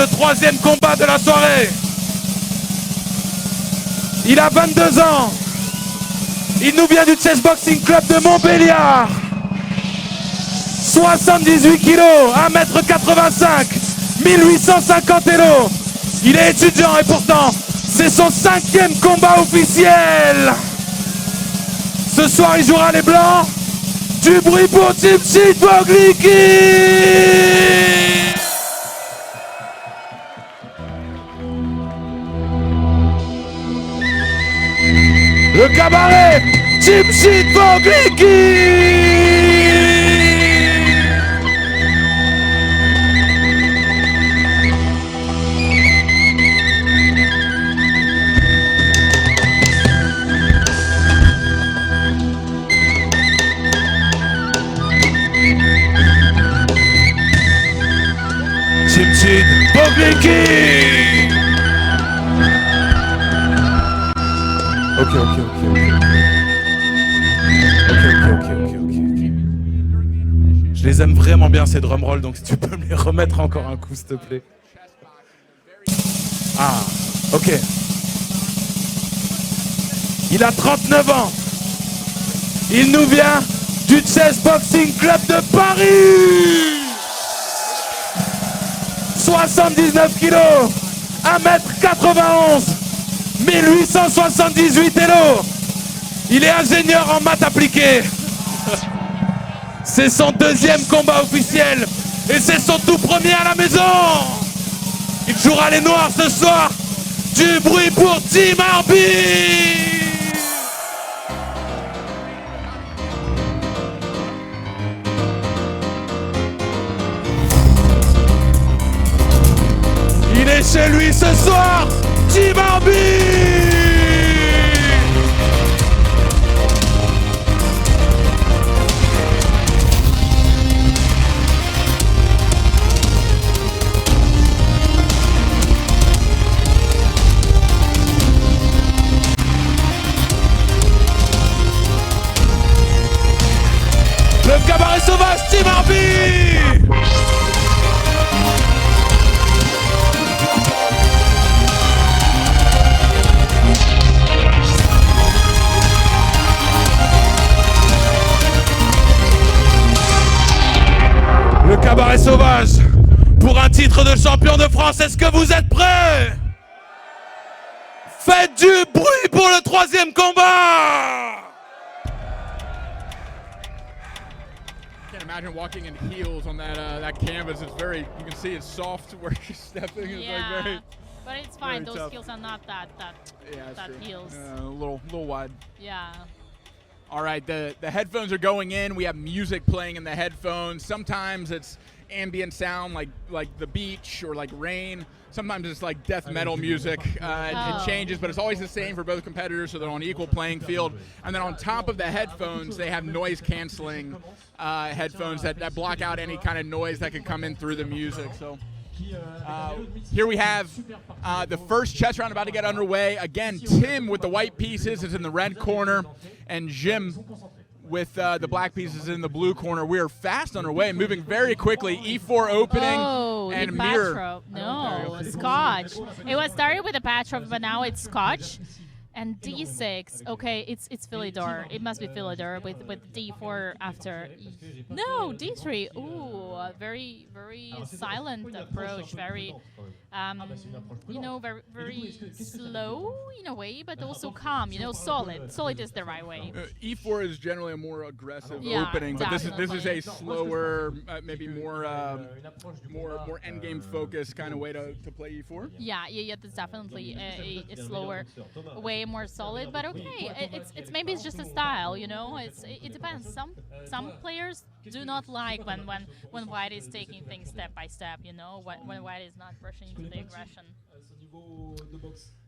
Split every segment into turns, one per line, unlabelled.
ce troisième combat de la soirée. Il a 22 ans. Il nous vient du Chessboxing Club de Montbéliard. 78 kilos, 1m85, 1850 kilos. Il est étudiant et pourtant, c'est son 5e combat officiel. Ce soir, il jouera les blancs. Du bruit pour Xhemshid Vogliqi. Le cabaret, Xhemshid Vogliqi. Xhemshid Vogliqi. Ok. Je les aime vraiment bien ces drumrolls, donc si tu peux me les remettre encore un coup, s'il te plaît. Ah, ok. Il a 39 ans. Il nous vient du Chessboxing Club de Paris. 79 kilos, 1m91, 1878 kilos. Il est ingénieur en maths appliquées. C'est son 2e combat officiel et c'est son tout premier à la maison. Il jouera les noirs ce soir. Du bruit pour Team Arby. Il est chez lui ce soir, Team Arby. Le cabaret sauvage, Team Arby. Le cabaret sauvage pour un titre de champion de France. Est-ce que vous êtes prêts? Faites du bruit pour le 3e combat.
Can't imagine walking in heels on that canvas. It's very, you can see it's soft where she's stepping. It's
yeah,
like very,
but it's fine. Those
tough.
heels are not that heels.
A little wide.
Yeah.
All right, the headphones are going in. We have music playing in the headphones. Sometimes it's ambient sound like the beach or like rain. Sometimes it's like death metal music. It changes, but it's always the same for both competitors, so they're on equal playing field. And then on top of the headphones, they have noise-canceling headphones that block out any kind of noise that can come in through the music. So here we have the first chess round about to get underway. Again, Tim with the white pieces is in the red corner, and Jim with the black pieces in the blue corner. We are fast underway, moving very quickly. E4 opening and mirror.
No, Scotch. It was started with a Patrov, but now it's Scotch. And D6. Okay, it's Philidor. It must be Philidor with D4 after. No, D3. Ooh, very silent approach. Very, very slow in a way, but also calm. Solid. Solid is the right way.
E4 is generally a more aggressive opening, but this is a slower, maybe more endgame focused kind of way to play E4.
Yeah. That's definitely a slower way, more solid. But okay, it's maybe it's just a style. It depends. Some players do not like when white is taking things step by step. When white is not rushing into the aggression.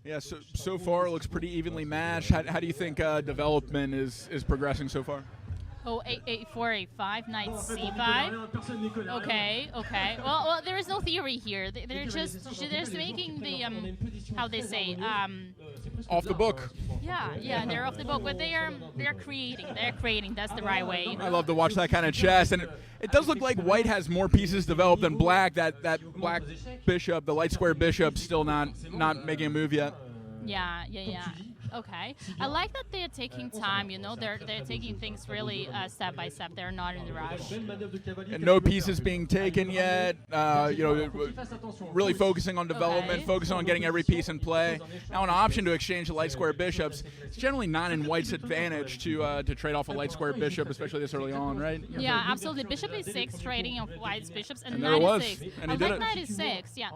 Yeah, so far it looks pretty evenly matched. How do you think development is progressing so far?
Oh, a4, a5, knight c5. Okay, okay. Well, there is no theory here. They're just making the how they say
Off the book.
Yeah, they're off the book, but they're creating. They're creating. That's the right way.
I love to watch that kind of chess, and it does look like White has more pieces developed than Black. That Black bishop, the light square bishop, still not making a move yet.
Yeah. Okay. I like that they're taking time, you know, they're taking things really step by step. They're not in the rush.
And no pieces being taken yet, you know, really focusing on development,
Okay.
focusing on getting every piece in play. Now an option to exchange the light square bishops, it's generally not in White's advantage to trade off a light square bishop, especially this early on, right?
Yeah, absolutely. Bishop e6 trading of White's bishops and
And there it
knight
was,
e6.
and
I
he did
like
it.
knight e6, yeah.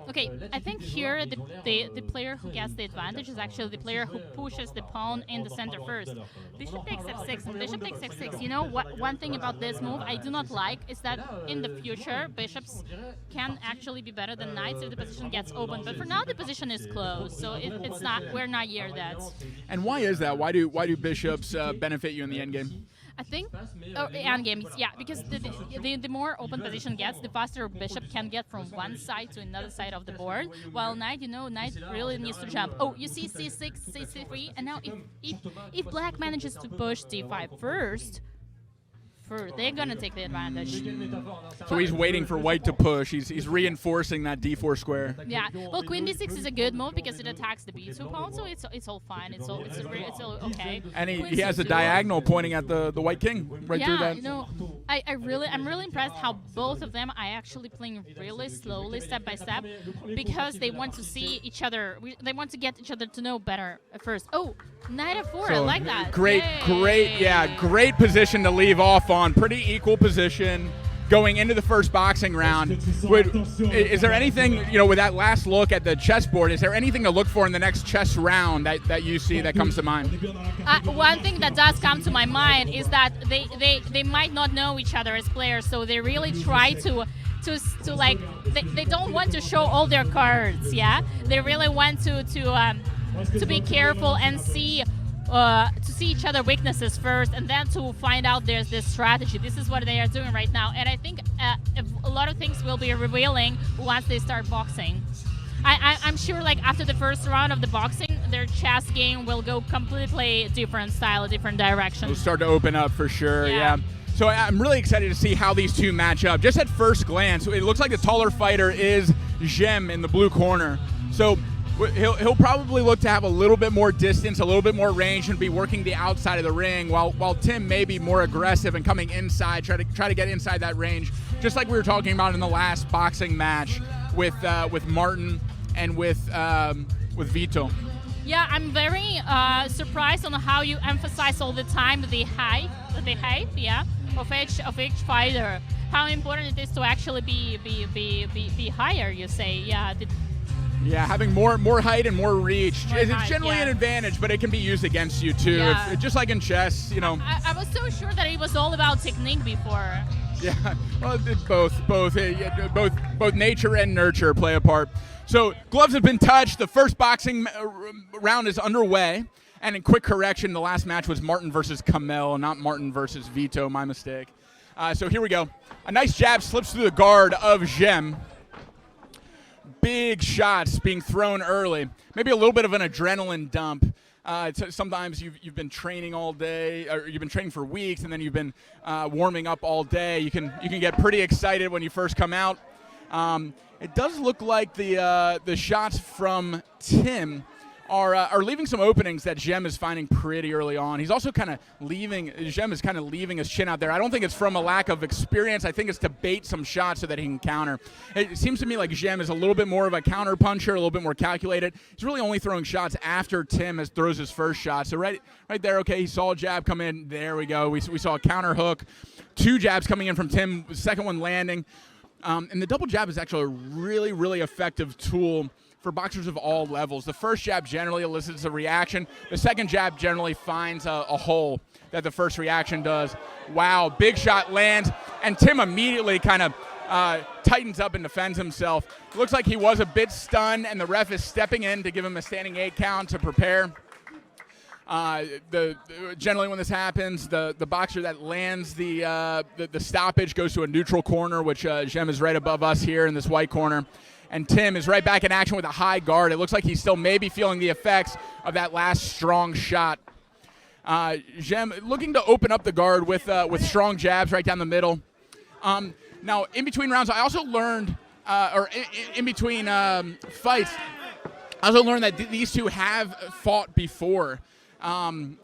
Okay, I think here the player who gets the advantage is actually the player who pushes the pawn in the center first. Bishop takes f6 and bishop takes f6. You know what? One thing about this move I do not like is that in the future bishops can actually be better than knights if the position gets open. But for now the position is closed, so it's not. We're not near that.
And why is that? Why do bishops benefit you in the endgame?
I think endgame, yeah, because the more open position gets, the faster bishop can get from one side to another side of the board. While knight, you know, knight really needs to jump. Oh, you see c6, c3, and now if Black manages to push d5 first, they're gonna take the advantage.
So he's waiting for White to push. He's reinforcing that d4 square.
Yeah. Well, queen d6 is a good move because it attacks the b2 pawn, so it's all fine. It's all okay.
And
Queen
he has a
c2.
diagonal pointing at the White king right through
Yeah,
that.
you know, I'm really impressed how both of them are actually playing really slowly, step by step, because they want to see each other. They want to get each other to know better at first. Oh, knight f4, I
So
like that.
Great,
Yay.
great position to leave off on. Pretty equal position going into the first boxing round. Is there anything, you know, with that last look at the chessboard, is there anything to look for in the next chess round that you see that comes to mind?
One thing that does come to my mind is that they might not know each other as players, so they really try to like they don't want to show all their cards. Yeah, they really want to be careful and see each other weaknesses first, and then to find out there's this strategy. This is what they are doing right now, and I think a lot of things will be revealing once they start boxing. I'm sure, like after the first round of the boxing, their chess game will go completely different style, different direction.
It'll start to open up for sure.
Yeah.
So I'm really excited to see how these two match up. Just at first glance, it looks like the taller fighter is Xhem in the blue corner. So he'll probably look to have a little bit more distance, a little bit more range, and be working the outside of the ring, while Tim may be more aggressive and coming inside, try to get inside that range, just like we were talking about in the last boxing match with Martin and with Vito.
Yeah, I'm very surprised on how you emphasize all the time the height, yeah, of each fighter. How important it is to actually be higher. You say, yeah.
Yeah, having more height and more reach. It's
height,
generally
yeah.
an advantage, but it can be used against you too.
Yeah.
Just like in chess, you know.
I was so sure that it was all about technique before.
Yeah, well, both nature and nurture play a part. So gloves have been touched. The first boxing round is underway. And in quick correction, the last match was Martin versus Kamel, not Martin versus Vito. My mistake. So here we go. A nice jab slips through the guard of Xhem. Big shots being thrown early. Maybe a little bit of an adrenaline dump. Sometimes you've been training all day, or you've been training for weeks, and then you've been warming up all day. You can get pretty excited when you first come out. It does look like the shots from Tim are leaving some openings that Xhem is finding pretty early on. He's also Xhem is kind of leaving his chin out there. I don't think it's from a lack of experience. I think it's to bait some shots so that he can counter. It seems to me like Xhem is a little bit more of a counter puncher, a little bit more calculated. He's really only throwing shots after Tim throws his first shot. So right there, okay, he saw a jab come in. There we go. We saw a counter hook. 2 jabs coming in from Tim, the second one landing. And the double jab is actually a really, really effective tool for boxers of all levels. The first jab generally elicits a reaction. The second jab generally finds a hole that the first reaction does. Wow, big shot lands, and Tim immediately kind of tightens up and defends himself. Looks like he was a bit stunned, and the ref is stepping in to give him a standing 8 count to prepare. Generally when this happens, the boxer that lands the stoppage goes to a neutral corner, which Xhem is right above us here in this white corner. And Tim is right back in action with a high guard. It looks like he's still maybe feeling the effects of that last strong shot. Xhem looking to open up the guard with strong jabs right down the middle. Now, in between rounds, I also learned, or in between fights, I also learned that these two have fought before. And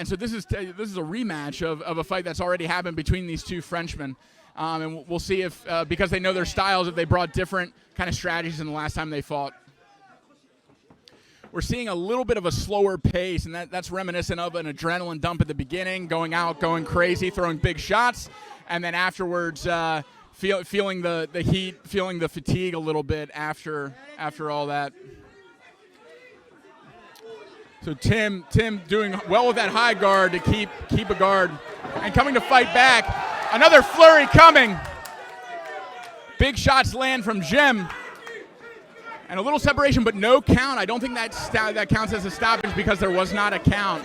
so this is a rematch of a fight that's already happened between these two Frenchmen. And we'll see if, because they know their styles, if they brought different kind of strategies than the last time they fought. We're seeing a little bit of a slower pace, and that's reminiscent of an adrenaline dump at the beginning, going out, going crazy, throwing big shots, and then afterwards feeling the heat, feeling the fatigue a little bit after all that. So Tim doing well with that high guard to keep a guard, and coming to fight back. Another flurry coming. Big shots land from Xhem. And a little separation, but no count. I don't think that counts as a stoppage because there was not a count.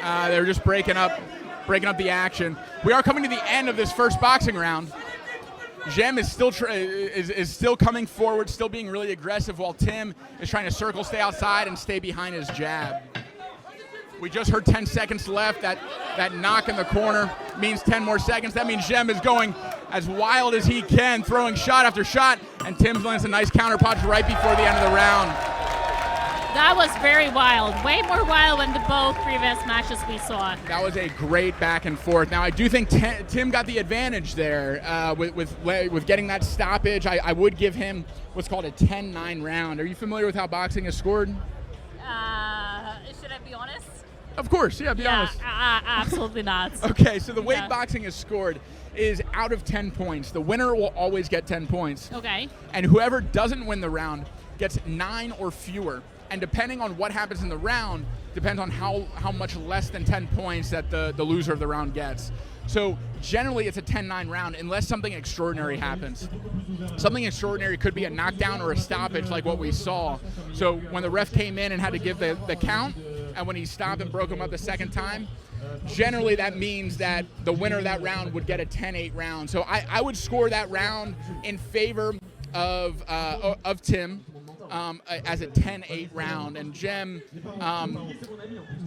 They were just breaking up the action. We are coming to the end of this first boxing round. Xhem is still coming forward, still being really aggressive, while Tim is trying to circle, stay outside, and stay behind his jab. We just heard 10 seconds left. That knock in the corner means 10 more seconds. That means Xhem is going as wild as he can, throwing shot after shot, and Tim lands a nice counter punch right before the end of the round.
That was very wild. Way more wild than the both previous matches we saw.
That was a great back and forth. Now, I do think Tim got the advantage there with getting that stoppage. I would give him what's called a 10-9 round. Are you familiar with how boxing is scored?
Should I be honest?
Of course, yeah, be honest.
Absolutely not.
Okay, so the way boxing is scored is out of 10 points. The winner will always get 10 points.
Okay.
And whoever doesn't win the round gets 9 or fewer. And depending on what happens in the round, depends on how much less than 10 points that the loser of the round gets. So generally it's a 10-9 round unless something extraordinary happens. Something extraordinary could be a knockdown or a stoppage like what we saw. So when the ref came in and had to give the count, and when he stopped and broke him up the second time, generally that means that the winner of that round would get a 10-8 round. So I would score that round in favor of Tim as a 10-8 round. And Xhem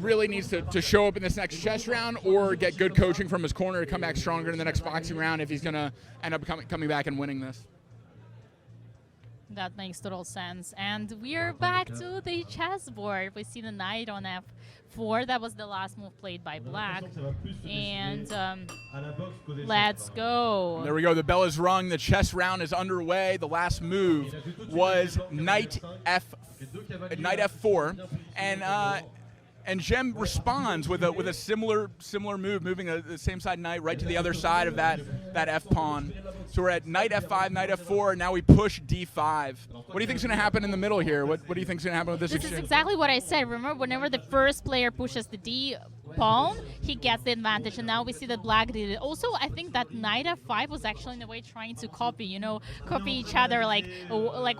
really needs to show up in this next chess round or get good coaching from his corner to come back stronger in the next boxing round if he's going to end up coming back and winning this.
That makes total sense. And we're back to the chessboard. We see the knight on f4. That was the last move played by black. And let's go.
There we go. The bell is rung. The chess round is underway. The last move was knight f4. And Xhem responds with a similar move, moving the same side knight right to the other side of that f pawn. So we're at knight f5, knight f4, and now we push d5. What do you think is going to happen in the middle here? What do you think is going to happen with this exchange?
This is exactly what I said. Remember, whenever the first player pushes the d pawn, he gets the advantage, and now we see that black did it. Also, I think that knight f5 was actually in a way trying to copy each other, like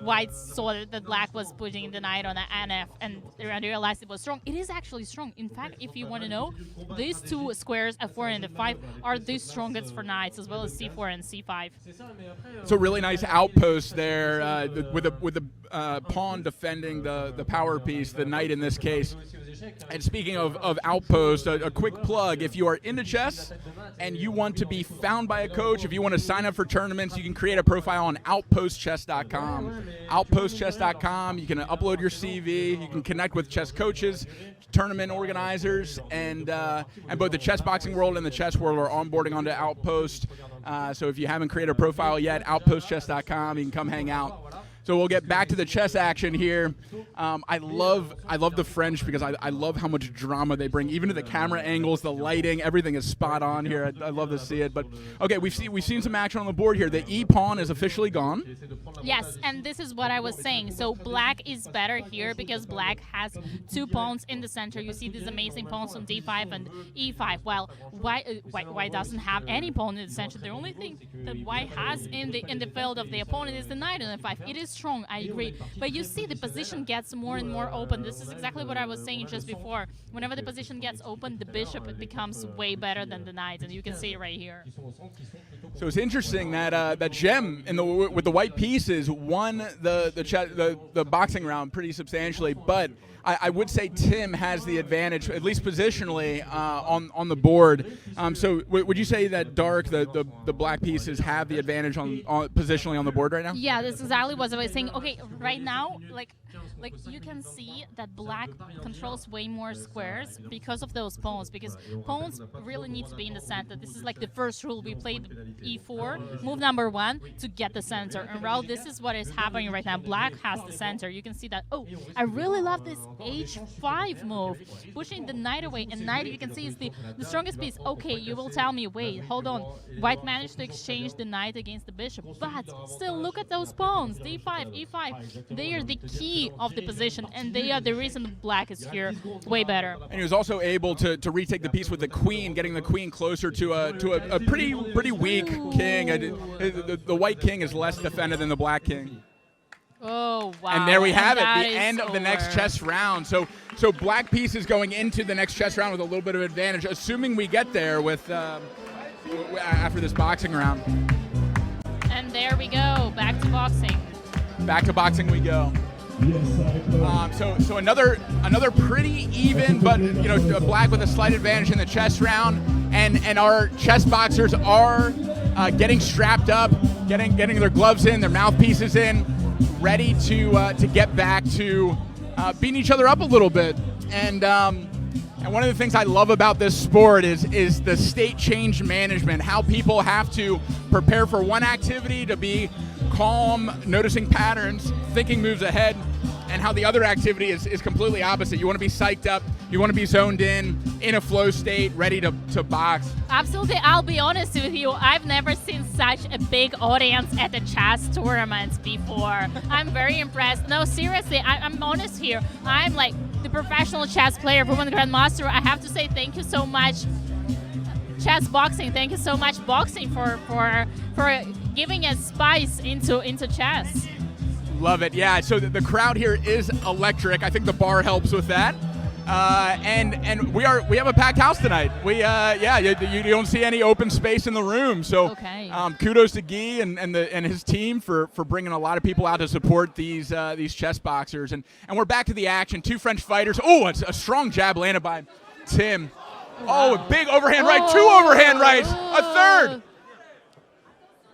white saw that black was putting the knight on the nf, and realized it was strong. It is actually strong. In fact, if you want to know, these two squares, f4 and f5, are the strongest for knights, as well as c4 and c5.
So really nice outpost there with the pawn defending the power piece, the knight in this case. And speaking of outpost, a quick plug. If you are into chess and you want to be found by a coach, if you want to sign up for tournaments, you can create a profile on outpostchess.com. Outpostchess.com, you can upload your CV, you can connect with chess coaches, tournament organizers, and both the chess boxing world and the chess world are onboarding onto Outpost. So if you haven't created a profile yet, outpostchess.com, you can come hang out. So we'll get back to the chess action here. I love the French because I love how much drama they bring, even to the camera angles, the lighting, everything is spot on here. I love to see it. But okay, we've seen some action on the board here. The e pawn is officially gone.
Yes, and this is what I was saying. So black is better here because black has 2 pawns in the center. You see these amazing pawns on d5 and e5. Well, white doesn't have any pawn in the center. The only thing that white has in the field of the opponent is the knight on f5. It is strong, I agree. But you see the position gets more and more open. This is exactly what I was saying just before. Whenever the position gets open, the bishop becomes way better than the knight, and you can see it right here.
So it's interesting that that Xhem with the white pieces won the boxing round pretty substantially, but I would say Tim has the advantage, at least positionally, on the board. So would you say that Dark, the black pieces, have the advantage on positionally on the board right now?
Yeah, that's exactly what I was saying. Okay, right now, like you can see that black controls way more squares because of those pawns, because pawns really need to be in the center. This is like the first rule. We played e4, move number 1 to get the center. And Raul, this is what is happening right now. Black has the center. You can see that. Oh, I really love this h5 move, pushing the knight away. And knight, you can see, is the strongest piece. Okay, you will tell me, wait, hold on. White managed to exchange the knight against the bishop, but still, look at those pawns. d5, e5. They are the key of the position, and they are the reason black is here way better.
And he was also able to retake the piece with the queen, getting the queen closer to a pretty weak king. The white king is less defended than the black king.
Oh, wow.
And there we have it, the end of
over.
the next chess round. So black pieces going into the next chess round with a little bit of advantage, assuming we get there with after this boxing round.
And there we go, back to boxing.
Back to boxing we go. So another pretty even, but black with a slight advantage in the chess round, and our chess boxers are getting strapped up, getting their gloves in, their mouthpieces in, ready to get back to beating each other up a little bit. And one of the things I love about this sport is the state change management, how people have to prepare for one activity to be calm, noticing patterns, thinking moves ahead, and how the other activity is completely opposite. You want to be psyched up, you want to be zoned in a flow state, ready to box.
Absolutely. I'll be honest with you, I've never seen such a big audience at the chess tournaments before. I'm very impressed. No, seriously, I'm honest here. I'm like the professional chess player, woman grandmaster. I have to say thank you so much, Chessboxing. Thank you so much, boxing, for giving us spice into chess.
Love it. Yeah, so the crowd here is electric. I think the bar helps with that. And we have a packed house tonight. You don't see any open space in the room. So
okay.
Kudos to Guy and his team for bringing a lot of people out to support these chess boxers. And we're back to the action. Two French fighters. Oh, it's a strong jab landed by Tim. Wow. Oh, a big overhand right. Two overhand rights. A third.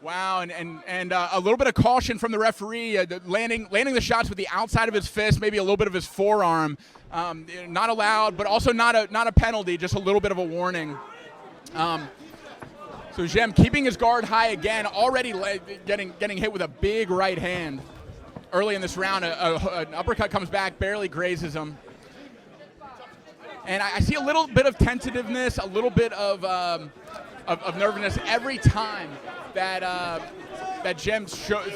Wow, and a little bit of caution from the referee, landing the shots with the outside of his fist, maybe a little bit of his forearm. Not allowed, but also not a penalty, just a little bit of a warning. So Xhem keeping his guard high again, already getting hit with a big right hand. Early in this round, an uppercut comes back, barely grazes him. And I see a little bit of tentativeness, a little bit of nervousness every time that Xhem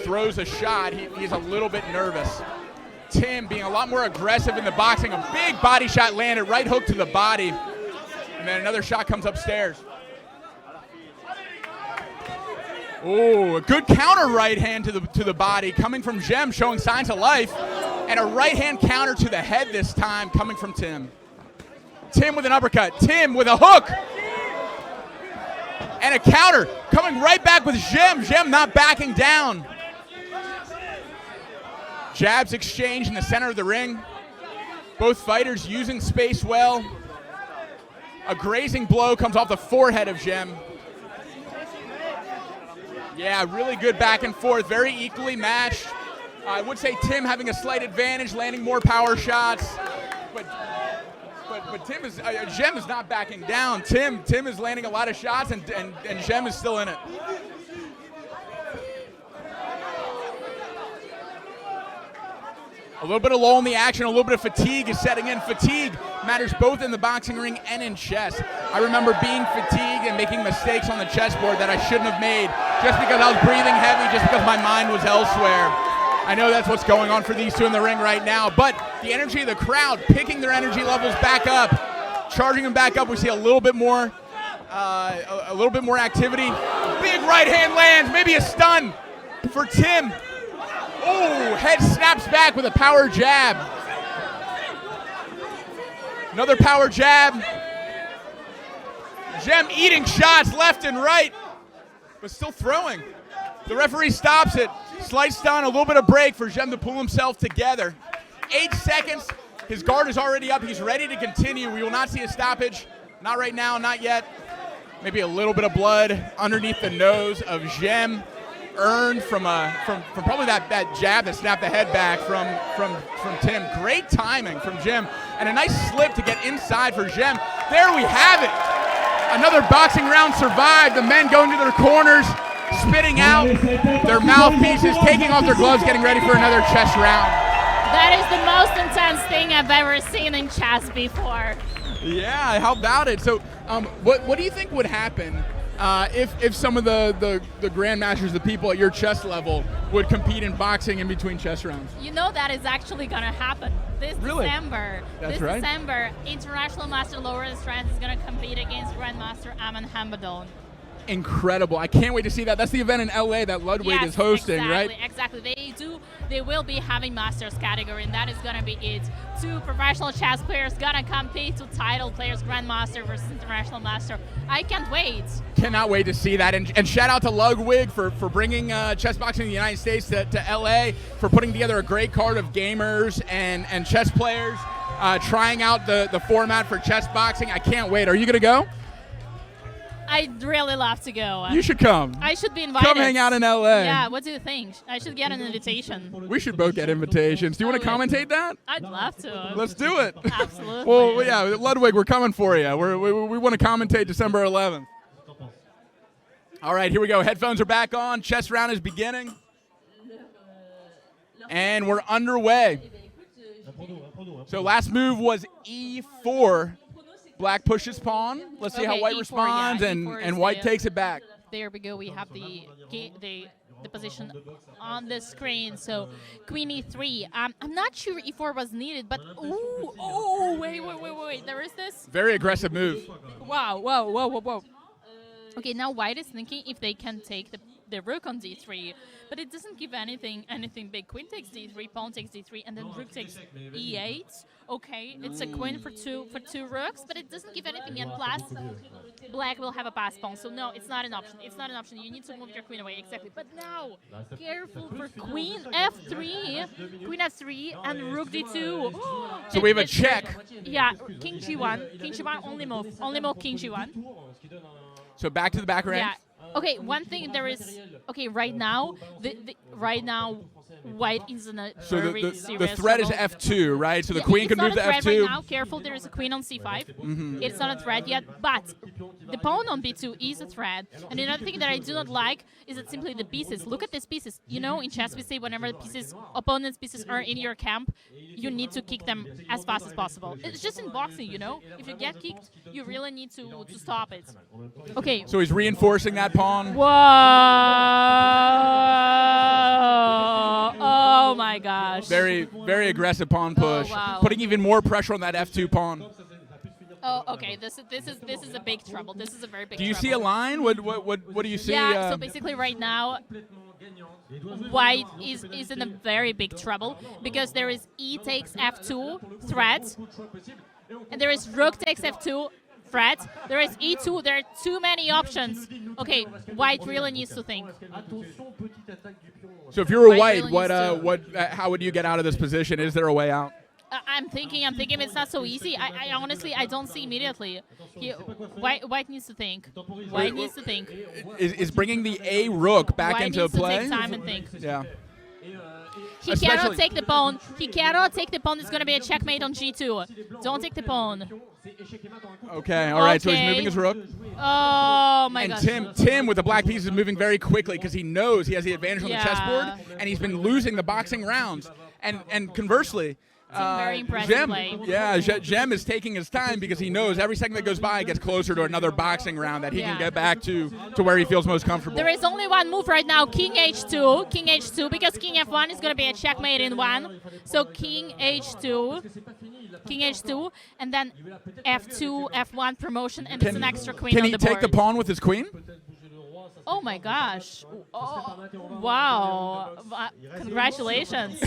throws a shot. He's a little bit nervous. Tim being a lot more aggressive in the boxing. A big body shot landed, right hook to the body. And then another shot comes upstairs. Oh, a good counter right hand to the body coming from Xhem, showing signs of life. And a right hand counter to the head this time coming from Tim. Tim with an uppercut. Tim with a hook. And a counter coming right back with Xhem. Xhem not backing down. Jabs exchange in the center of the ring. Both fighters using space well. A grazing blow comes off the forehead of Xhem. Yeah, really good back and forth. Very equally matched. I would say Tim having a slight advantage, landing more power shots. But Xhem is not backing down. Tim is landing a lot of shots, and Xhem is still in it. A little bit of lull in the action, a little bit of fatigue is setting in. Fatigue matters both in the boxing ring and in chess. I remember being fatigued and making mistakes on the chessboard that I shouldn't have made just because I was breathing heavy, just because my mind was elsewhere. I know that's what's going on for these two in the ring right now, but the energy of the crowd, picking their energy levels back up, charging them back up. We see a little bit more activity. Big right hand lands, maybe a stun for Tim. Oh, head snaps back with a power jab. Another power jab. Xhem eating shots left and right, but still throwing. The referee stops it. Slight stun, a little bit of break for Xhem to pull himself together. 8 seconds. His guard is already up. He's ready to continue. We will not see a stoppage. Not right now, not yet. Maybe a little bit of blood underneath the nose of Xhem, earned from probably that jab that snapped the head back from Tim. Great timing from Xhem, and a nice slip to get inside for Xhem. There we have it. Another boxing round survived. The men going to their corners, spitting out their mouthpieces, taking off their gloves, getting ready for another chess round.
That is the most intense thing I've ever seen in chess before.
Yeah, how about it? So, what do you think would happen if some of the grandmasters, the people at your chess level, would compete in boxing in between chess rounds?
You know that is actually going to happen this December.
That's right.
December, International Master Lawrence Strand is going to compete against Grandmaster Aman Hambadon.
Incredible. I can't wait to see that. That's the event in LA that Ludwig is hosting, right?
Exactly. They will be having Masters category, and that is going to be it. 2 professional chess players going to compete, 2 title players, Grandmaster versus International Master. I can't wait.
Cannot wait to see that. And shout out to Ludwig for bringing chess boxing in the United States to LA, for putting together a great card of gamers and chess players, trying out the format for chess boxing. I can't wait. Are you going to go?
I'd really love to go.
You should come.
I should be invited.
Come hang out in LA.
Yeah, what do you think? I should get an invitation.
We should both get invitations. Do you want to commentate that?
I'd love to.
Let's do it.
Absolutely.
Well, yeah, Ludwig, we're coming for you. We want to commentate December 11th. All right, here we go. Headphones are back on. Chess round is beginning. And we're underway. So last move was E4. Black pushes pawn. Let's see how white
E4,
responds,
yeah,
and white takes it back.
There we go. We have the position on the screen. So Queen E3. I'm not sure E4 was needed, but wait. There is this.
Very aggressive move.
Wow. Whoa. Okay, now white is thinking if they can take the rook on D3, but it doesn't give anything big. Queen takes D3, pawn takes D3, and then rook takes E8. Okay, it's a queen for two rooks, but it doesn't give anything. And plus, black will have a pass pawn, so no, it's not an option. You need to move your queen away, exactly. But now, careful for queen F3, and rook D2.
So we have a check.
Yeah, king G1, only move king G1.
So back to the back range.
Yeah. Okay, one thing there is. Okay, right now, white is in a very serious
the threat
trouble.
is F2, right? So the queen can move to F2.
Right now, careful, there is a queen on C5. It's not a threat yet, but the pawn on B2 is a threat. And another thing that I do not like is that simply the pieces. Look at these pieces. You know, in chess we say whenever opponent's pieces are in your camp, you need to kick them as fast as possible. It's just in boxing, you know. If you get kicked, you really need to stop it. Okay.
So he's reinforcing that pawn.
Whoa! Oh my gosh.
Very, very aggressive pawn push.
Oh, wow.
Putting even more pressure on that F2 pawn.
Oh, okay. This is a big trouble. This is a very big trouble.
Do you see a line? What do you see?
Yeah, so basically right now, white is in a very big trouble because there is E takes F2 threat, and there is rook takes F2 threat. There is E2. There are too many options. Okay, white really needs to think.
So if you're a white, how would you get out of this position? Is there a way out?
I'm thinking it's not so easy. I honestly, I don't see immediately. White needs to think. White needs to think.
Is bringing the A rook back
White
into
needs
play?
to take time and think.
Yeah.
He cannot take the pawn. It's going to be a checkmate on G2. Don't take the pawn.
Okay, all right, so he's moving his rook.
Oh, my gosh.
And Tim with the black pieces moving very quickly because he knows he has the advantage on the chessboard, and he's been losing the boxing rounds. And conversely,
very impressive play.
Xhem is taking his time because he knows every second that goes by gets closer to another boxing round that he can get back to where he feels most comfortable.
There is only one move right now, King H2, because King F1 is going to be a checkmate in one. So King H2, and then F2, F1 promotion, and it's an extra queen on the board.
Can he take the pawn with his queen?
Oh my gosh. Oh, wow. Congratulations.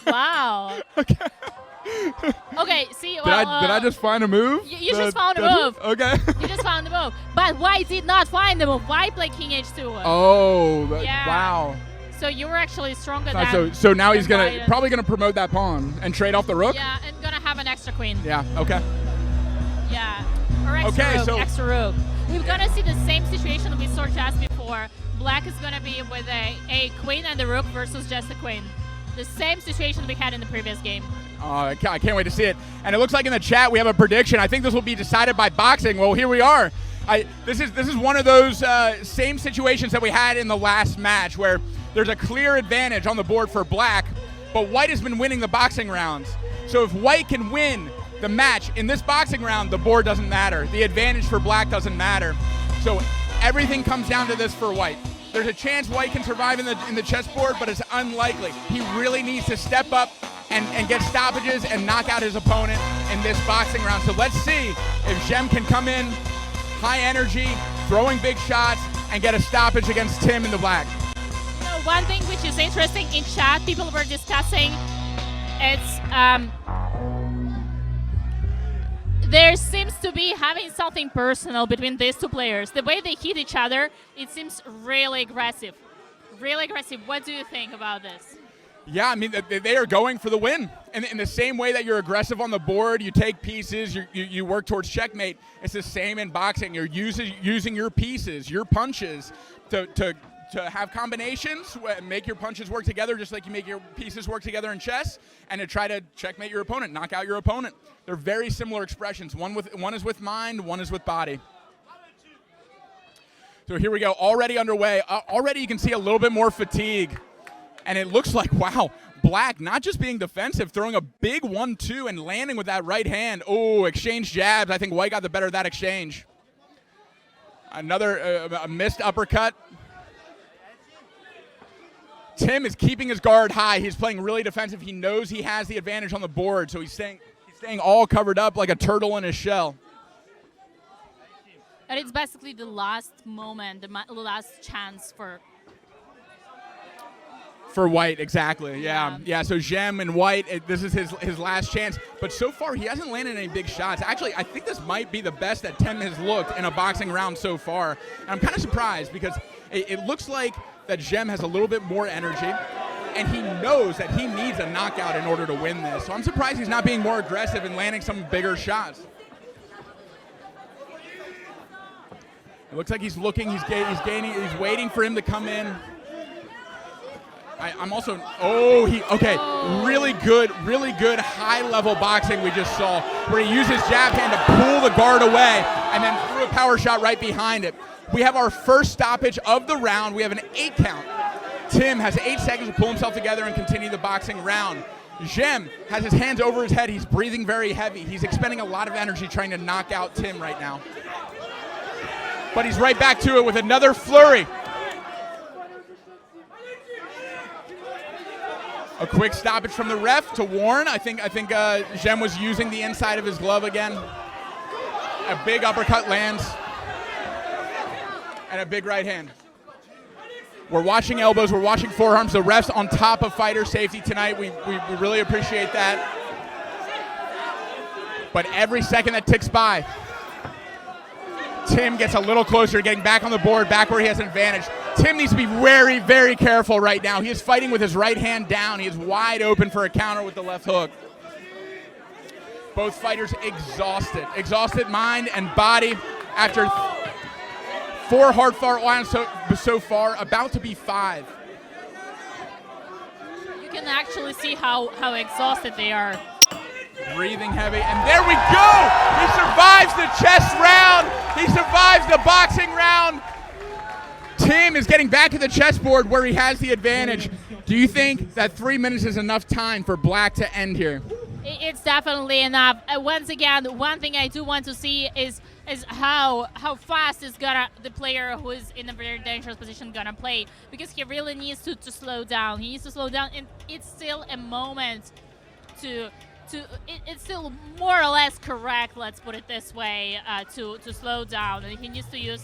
Wow. Okay, see, well,
did I just find a move?
You just found a move.
Okay.
You just found a move. But White did not find the move. White played King H2.
Oh,
Yeah.
wow.
So you were actually stronger than.
So now he's
White.
probably gonna promote that pawn and trade off the rook.
Yeah, and gonna have an extra queen.
Yeah. Okay.
Yeah. Or extra
Okay,
rook.
so-
Extra rook. We're gonna see the same situation we saw just before. Black is gonna be with a queen and a rook versus just a queen. The same situation we had in the previous game.
I can't wait to see it. And it looks like in the chat we have a prediction. I think this will be decided by boxing. Well, here we are. This is one of those same situations that we had in the last match where there's a clear advantage on the board for Black, but White has been winning the boxing rounds. So if White can win the match in this boxing round, the board doesn't matter. The advantage for Black doesn't matter. So everything comes down to this for White. There's a chance White can survive in the chessboard, but it's unlikely. He really needs to step up and get stoppages and knock out his opponent in this boxing round. So let's see if Xhem can come in high energy, throwing big shots, and get a stoppage against Tim in the black.
You know, one thing which is interesting in chat, people were discussing, it's there seems to be having something personal between these two players. The way they hit each other, it seems really aggressive. Really aggressive. What do you think about this?
Yeah, I mean, they are going for the win. And in the same way that you're aggressive on the board, you take pieces, you work towards checkmate, it's the same in boxing. You're using your pieces, your punches to have combinations, make your punches work together just like you make your pieces work together in chess, and to try to checkmate your opponent, knock out your opponent. They're very similar expressions. One is with mind, one is with body. So here we go, already underway. Already you can see a little bit more fatigue. And it looks like, wow, Black not just being defensive, throwing a big 1-2 and landing with that right hand. Oh, exchange jabs. I think White got the better of that exchange. Another a missed uppercut. Tim is keeping his guard high. He's playing really defensive. He knows he has the advantage on the board, so he's staying all covered up like a turtle in his shell.
And it's basically the last moment, the last chance for
White, exactly. Yeah. So Xhem and White, this is his last chance. But so far, he hasn't landed any big shots. Actually, I think this might be the best that Tim has looked in a boxing round so far. And I'm kind of surprised because it looks like that Xhem has a little bit more energy, and he knows that he needs a knockout in order to win this. So I'm surprised he's not being more aggressive and landing some bigger shots. It looks like he's looking, he's gaining, he's waiting for him to come in. I'm also, really good high-level boxing we just saw, where he used his jab hand to pull the guard away and then threw a power shot right behind it. We have our first stoppage of the round. We have an 8 count. Tim has 8 seconds to pull himself together and continue the boxing round. Xhem has his hands over his head. He's breathing very heavy. He's expending a lot of energy trying to knock out Tim right now. But he's right back to it with another flurry. A quick stoppage from the ref to warn. I think Xhem was using the inside of his glove again. A big uppercut lands. And a big right hand. We're watching elbows, we're watching forearms. The ref's on top of fighter safety tonight. We really appreciate that. But every second that ticks by, Tim gets a little closer, getting back on the board, back where he has an advantage. Tim needs to be very, very careful right now. He is fighting with his right hand down. He is wide open for a counter with the left hook. Both fighters exhausted. Exhausted mind and body after 4 hard-fought rounds so far, about to be 5.
You can actually see how exhausted they are.
Breathing heavy, and there we go! He survives the chess round! He survives the boxing round! Tim is getting back to the chessboard where he has the advantage. Do you think that 3 minutes is enough time for Black to end here?
It's definitely enough. Once again, one thing I do want to see is how fast is the player who is in a very dangerous position gonna play, because he really needs to slow down. He needs to slow down, and it's still a moment to it's still more or less correct. Let's put it this way, to slow down. And he needs to use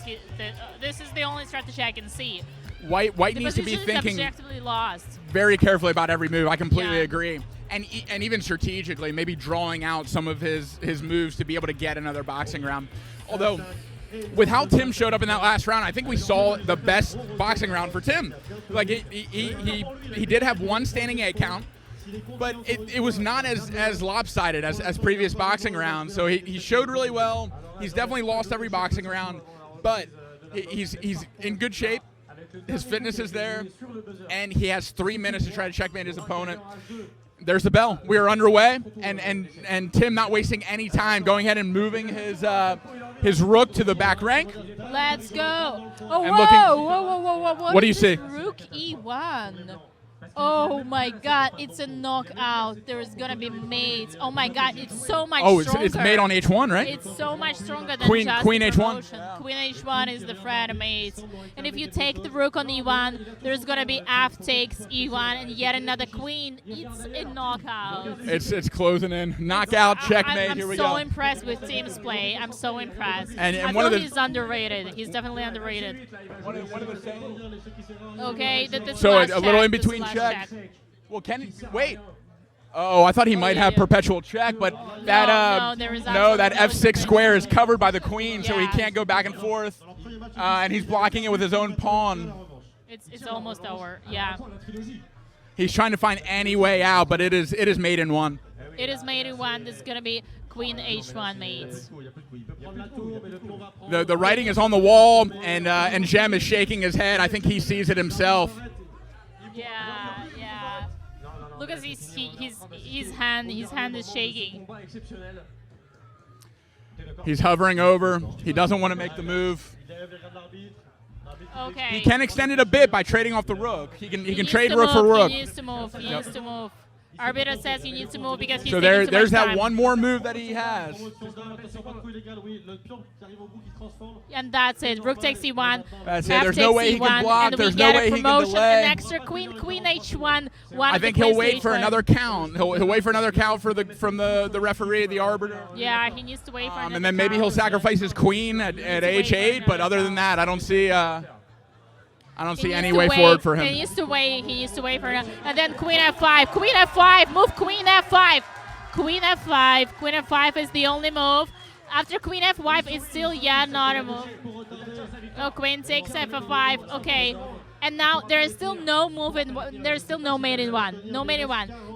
this is the only strategy I can see.
White needs to be thinking
objectively lost.
very carefully about every move. I completely agree. And even strategically, maybe drawing out some of his moves to be able to get another boxing round. Although, with how Tim showed up in that last round, I think we saw the best boxing round for Tim. Like he did have one standing 8 count, but it was not as lopsided as previous boxing rounds. So he showed really well. He's definitely lost every boxing round, but he's in good shape. His fitness is there, and he has 3 minutes to try to checkmate his opponent. There's the bell. We are underway, and Tim not wasting any time, going ahead and moving his rook to the back rank.
Let's go. Oh,
And
whoa.
What do you see?
Rook E1. Oh my God, it's a knockout. There's gonna be mates. Oh my God, it's so much stronger.
It's mate on H1, right?
It's so much stronger than
Queen
just
H1.
promotion. Queen H1 is the friend mate. And if you take the rook on E1, there's gonna be F takes E1 and yet another queen. It's a knockout.
It's closing in. Knockout, checkmate. Here we go.
I'm so impressed with Tim's play. I'm so impressed.
And
I
one of
thought
the
he's underrated. He's definitely underrated. Okay,
So a little in between check. Well, wait. Oh, I thought he might have perpetual check, but that that F6 square is covered by the queen, so he can't go back and forth, and he's blocking it with his own pawn.
It's almost over. Yeah.
He's trying to find any way out, but it is mate in one.
It is mate in one. This is gonna be Queen H1 mates.
The writing is on the wall, and Xhem is shaking his head. I think he sees it himself.
Yeah. Look at his hand. His hand is shaking.
He's hovering over. He doesn't want to make the move.
Okay.
He can extend it a bit by trading off the rook. He can trade rook for rook.
He needs to move. Arbiter says he needs to move because he's
so
taking too
there's
much
that
time.
one more move that he has.
And that's it. Rook takes E1.
That's it.
F
There's
takes
no way he
E1,
can block.
and
There's
we
no
get
way
a
he can
promotion.
delay.
An extra queen H1.
I think he'll wait for another count. He'll wait for another count from the referee, the arbiter.
Yeah, he needs to wait for another
and then maybe he'll sacrifice his queen at H8. But other than that, I don't see any way forward for him.
He needs to wait. For it. And then Queen F5. Move Queen F5. Queen F5 is the only move. After Queen F5, it's still not a move. Oh, Queen takes F5. Okay. And now there is still no move there's still no mate in one.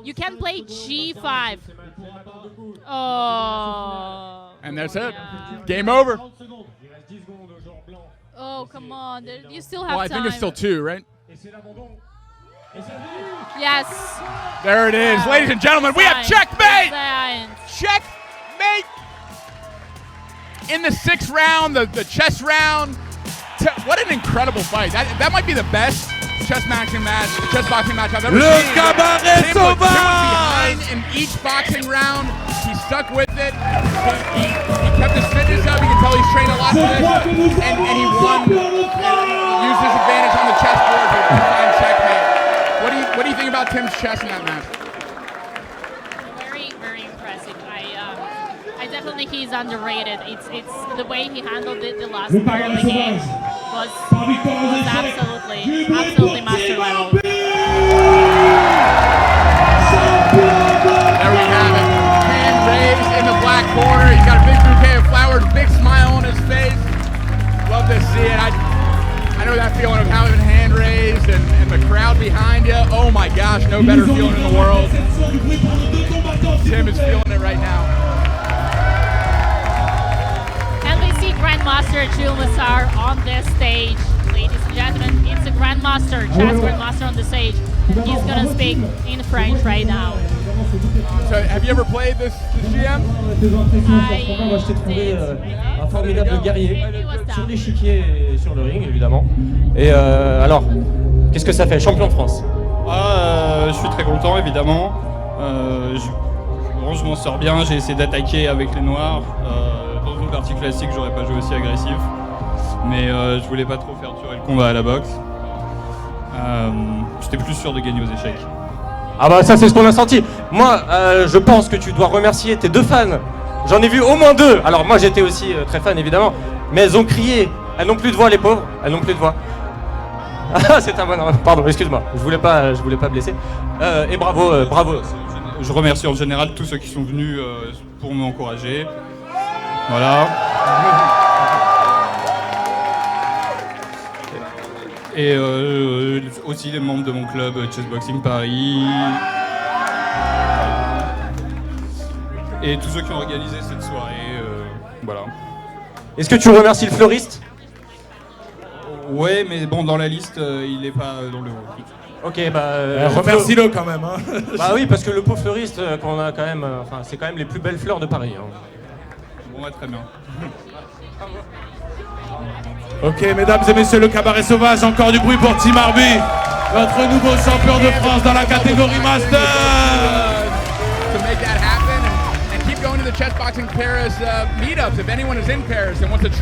You can play G5. Oh.
And that's it. Game over.
Oh, come on. You still have time.
Well, I think it's still 2, right?
Yes.
There it is. Ladies and gentlemen, we have checkmate! Checkmate! In the 6th round, the chess round. What an incredible fight. That might be the best chessboxing match I've ever seen.
Cabaret
Tim was
Sauvage!
behind in each boxing round. He stuck with it. He kept his fitness up. You can tell he's trained a lot for this. And he won. And used his advantage on the chessboard to find checkmate. What do you think about Tim's chess in that match?
Very, very impressive. I definitely think he's underrated. It's the way he handled the last part of the game was absolutely master level.
There we have it. Hand raised in the black corner. He's got a big bouquet of flowers, big smile on his face. Love to see it. I know that feeling of having hand raised and the crowd behind you. Oh my gosh, no better feeling in the world. Tim is feeling it right now.
And we see Grandmaster Xhemshid on this stage. Ladies and gentlemen, it's a Grandmaster, chess Grandmaster on the stage. He's going to speak in French right now.
So, have you ever played this GM?
Un formidable guerrier sur l'échiquier et sur le ring évidemment. Et alors, qu'est-ce que ça fait, champion de France?
Je suis très content évidemment. Je m'en sors bien, j'ai essayé d'attaquer avec les noirs. Dans une partie classique, j'aurais pas joué aussi agressif. Mais je voulais pas trop faire durer le combat à la boxe. J'étais plus sûr de gagner aux échecs.
Ah bah ça c'est ce qu'on a senti. Moi je pense que tu dois remercier tes 2 fans. J'en ai vu au moins 2. Alors moi j'étais aussi très fan évidemment. Mais elles ont crié. Elles n'ont plus de voix les pauvres. Elles n'ont plus de voix. Ah c'est un bon... Pardon, excuse-moi. Je voulais pas blesser. Et bravo, bravo.
Je remercie en général tous ceux qui sont venus pour m'encourager. Voilà. Et aussi les membres de mon club Chessboxing Paris. Et tous ceux qui ont organisé cette soirée. Voilà.
Est-ce que tu remercies le fleuriste?
Ouais, mais bon, dans la liste, il n'est pas dans le haut.
Ok, bah...
remercie-le quand même. Hein.
Bah oui, parce que le pauvre fleuriste, qu'on a quand même... Enfin, c'est quand même les plus belles fleurs de Paris. Hein.
Bon, ouais, très bien.
Ok, mesdames et messieurs, le cabaret sauvage, encore du bruit pour Team Arby, notre nouveau champion de France dans la catégorie Master.
To make that happen and keep going to the Chessboxing Paris meetups. If anyone is in Paris and wants to